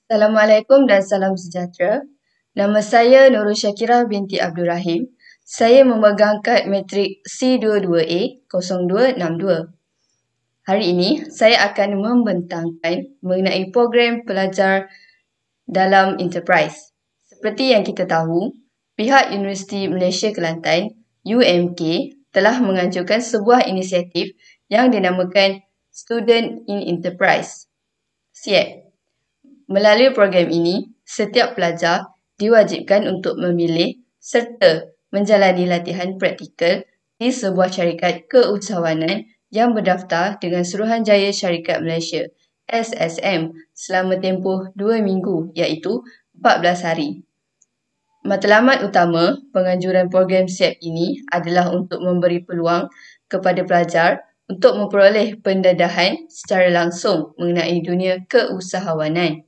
Assalamualaikum dan salam sejahtera. Nama saya Nurul Syakirah binti Abdul Rahim. Saya memegang kad matrik C22A 0262. Hari ini, saya akan membentangkan mengenai program pelajar dalam enterprise. Seperti yang kita tahu, pihak Universiti Malaysia Kelantan, UMK, telah menganjurkan sebuah inisiatif yang dinamakan Student in Enterprise, SIEP. Melalui program ini, setiap pelajar diwajibkan untuk memilih serta menjalani latihan praktikal di sebuah syarikat keusahawanan yang berdaftar dengan Suruhanjaya Syarikat Malaysia SSM selama tempoh 2 minggu iaitu 14 hari. Matlamat utama penganjuran program SIEP ini adalah untuk memberi peluang kepada pelajar untuk memperoleh pendedahan secara langsung mengenai dunia keusahawanan.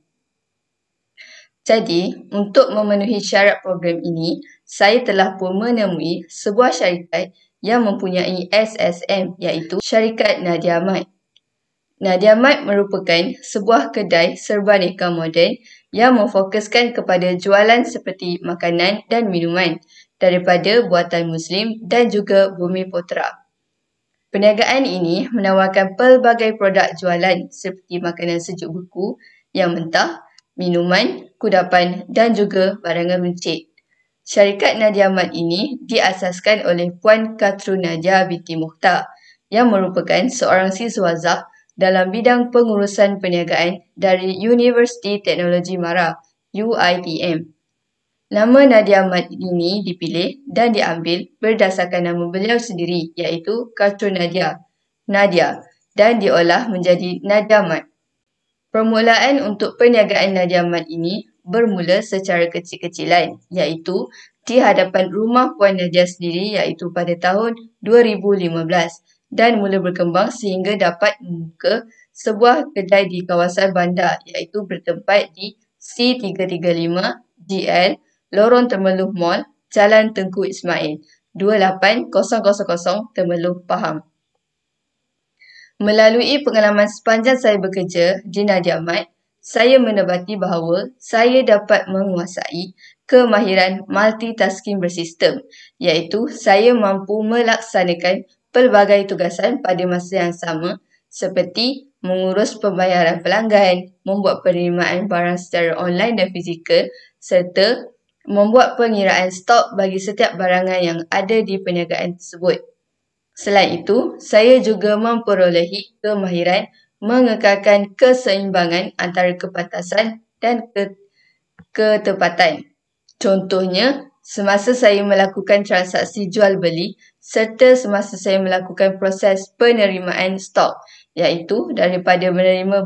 Jadi, untuk memenuhi syarat program ini, saya telah pun menemui sebuah syarikat yang mempunyai SSM iaitu Syarikat Nadia Mat. Nadia Mat merupakan sebuah kedai serbaneka moden yang memfokuskan kepada jualan seperti makanan dan minuman daripada buatan Muslim dan juga bumi putera. Perniagaan ini menawarkan pelbagai produk jualan seperti makanan sejuk beku yang mentah, minuman, kudapan dan juga barangan runcit. Syarikat Nadia Mat ini diasaskan oleh Puan Katru Nadia binti Mukhtar yang merupakan seorang siswazah dalam bidang pengurusan perniagaan dari Universiti Teknologi Mara, UiTM. Nama Nadia Mat ini dipilih dan diambil berdasarkan nama beliau sendiri iaitu Katru Nadia, dan diolah menjadi Nadia Mat. Permulaan untuk perniagaan Nadia Mat ini bermula secara kecil-kecilan iaitu di hadapan rumah Puan Nadia sendiri iaitu pada tahun 2015 dan mula berkembang sehingga dapat membuka sebuah kedai di kawasan bandar iaitu bertempat di C335 GL Lorong Temerloh Mall, Jalan Tengku Ismail, 28000 Temerloh, Pahang. Melalui pengalaman sepanjang saya bekerja di Nadia Mat, saya mendapati bahawa saya dapat menguasai kemahiran multitasking bersistem, iaitu saya mampu melaksanakan pelbagai tugasan pada masa yang sama seperti mengurus pembayaran pelanggan, membuat penerimaan barang secara online dan fizikal serta membuat pengiraan stok bagi setiap barangan yang ada di perniagaan tersebut. Selain itu, saya juga memperolehi kemahiran mengekalkan keseimbangan antara kepantasan dan ketepatan. Contohnya, semasa saya melakukan transaksi jual beli serta semasa saya melakukan proses penerimaan stok, iaitu daripada menerima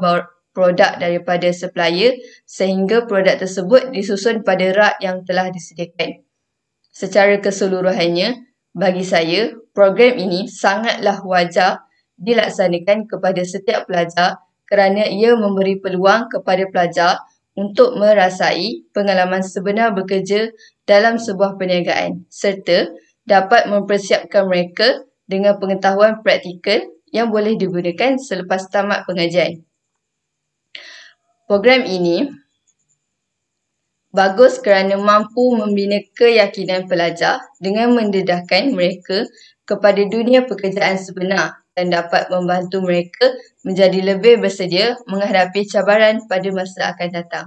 produk daripada supplier sehingga produk tersebut disusun pada rak yang telah disediakan. Secara keseluruhannya, bagi saya, program ini sangatlah wajar dilaksanakan kepada setiap pelajar kerana ia memberi peluang kepada pelajar untuk merasai pengalaman sebenar bekerja dalam sebuah perniagaan serta dapat mempersiapkan mereka dengan pengetahuan praktikal yang boleh digunakan selepas tamat pengajian. Program ini bagus kerana mampu membina keyakinan pelajar dengan mendedahkan mereka kepada dunia pekerjaan sebenar dan dapat membantu mereka menjadi lebih bersedia menghadapi cabaran pada masa akan datang.